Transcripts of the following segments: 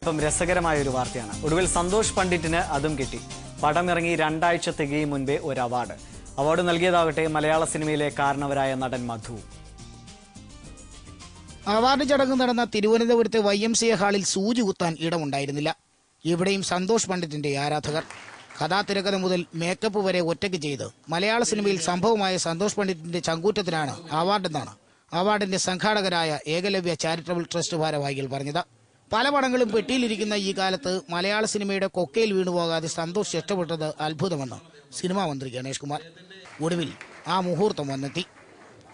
ഇപ്പം രസകരമായ ഒരു വാർത്തയാണ്. ഒടുവിൽ സന്തോഷ് പണ്ഡിറ്റിന് അതും കിട്ടി. പടമിറങ്ങി 2 ആഴ്ച തികയും മുൻപേ ഒരു അവാർഡ് നൽകിയതാകട്ടെ മലയാള സിനിമയിലെ കാരണവരായ നടൻ മധു. അവാർഡ് ചടങ്ങ് നടന്ന തിരുവനന്തപുരത്തെ YMCA ഹാളിൽ സൂചി കുത്താൻ ഇടമുണ്ടായിരുന്നില്ല. ഇവിടെയും സന്തോഷ് പണ്ഡിറ്റിന്റെ ആരാധകർ. കഥാതിരക്കഥ മുതൽ മേക്കപ്പ് വരെ ഒറ്റയ്ക്ക് ചെയ്ത് മലയാള സിനിമയിൽ സംഭവമായ സന്തോഷ് പണ്ഡിറ്റിന്റെ ചങ്കൂറ്റത്തിനാണ് അവാർഡെന്നാണ് അവാർഡിന്റെ സംഘാടകരായ ഏകലവ്യ ചാരിറ്റബിൾ ട്രസ്റ്റ് ഭാരവാഹികൾ പറഞ്ഞത്. പല പടങ്ങളും പെട്ടിയിലിരിക്കുന്ന ഈ കാലത്ത് മലയാള സിനിമയുടെ കൊക്കയിൽ വീണുപോകാതെ സന്തോഷ് രക്ഷപ്പെട്ടത് അത്ഭുതമെന്ന് സിനിമാ മന്ത്രി ഗണേഷ് കുമാർ. ഒടുവിൽ ആ മുഹൂർത്തം വന്നെത്തി.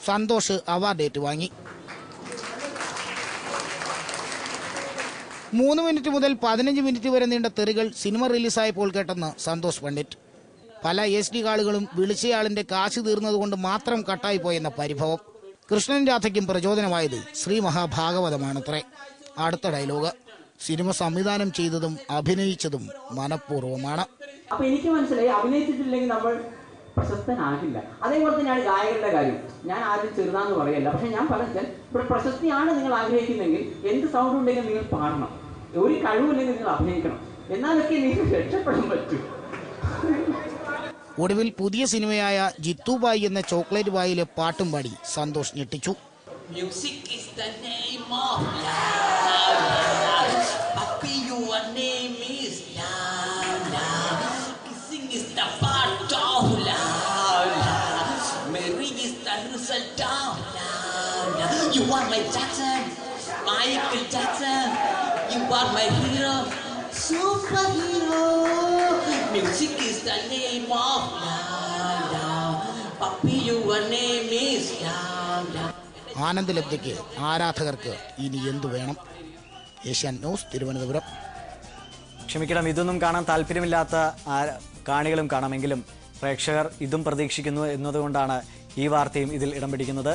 സന്തോഷ് അവാർഡ് ഏറ്റുവാങ്ങി. 3 മിനിറ്റ് മുതൽ 15 മിനിറ്റ് വരെ നീണ്ട തെറികൾ സിനിമ റിലീസായപ്പോൾ കേട്ടെന്ന് സന്തോഷ് പണ്ഡിറ്റ്. പല SD കാളുകളും വിളിച്ചയാളിന്റെ കാശ് തീർന്നതുകൊണ്ട് മാത്രം കട്ടായി പോയെന്ന പരിഭവം. കൃഷ്ണൻ രാധയ്ക്കും പ്രചോദനമായത് ശ്രീ മഹാഭാഗവതമാണത്രേ. അടുത്ത ഡയലോഗ്: സിനിമ സംവിധാനം ചെയ്തതും അഭിനയിച്ചതും മനഃപൂർവ്വമാണ്. അപ്പൊ എനിക്ക് മനസ്സിലായി, അഭിനയിച്ചിട്ടില്ലെങ്കിൽ നമ്മൾ പ്രശസ്തനാകില്ല. അതേപോലെ തന്നെയാണ് ഗായകരുടെ കാര്യം. ഞാൻ ആരും ചെറുതാന്ന് പറയല്ല, പക്ഷെ ഞാൻ പറഞ്ഞാൽ ഇവിടെ പ്രശസ്തിയാണ് നിങ്ങൾ ആഗ്രഹിക്കുന്നെങ്കിൽ എന്ത് സൗണ്ട് ഉണ്ടെങ്കിലും നിങ്ങൾ പാടണം. ഒരു കഴിവില്ലെങ്കിൽ നിങ്ങൾ അഭിനയിക്കണം. എന്നാലൊക്കെ നിങ്ങൾക്ക് രക്ഷപ്പെടാൻ പറ്റൂ. ഒടുവിൽ പുതിയ സിനിമയായ ജിത്തു ബായി എന്ന ചോക്ലേറ്റ് ബായിലെ പാട്ടും പാടി സന്തോഷ് ഞെട്ടിച്ചു. You are my Jackson, Michael Jackson. You are my hero, superhero. Music is the name of love. Papi, your name is love. ആനന്ദലബ്ധിക്ക് ആരാധകർക്ക് ഇനി എന്തു വേണം? ഏഷ്യാനെറ്റ് ന്യൂസ്, തിരുവനന്തപുരം. ക്ഷമിക്കണം, ഇതൊന്നും കാണാൻ താല്പര്യമില്ലാത്ത കാണികളും കാണാമെങ്കിലും പ്രേക്ഷകർ ഇതും പ്രതീക്ഷിക്കുന്നു എന്നതുകൊണ്ടാണ് ഈ വാർത്തയും ഇതിൽ ഇടം പിടിക്കുന്നത്.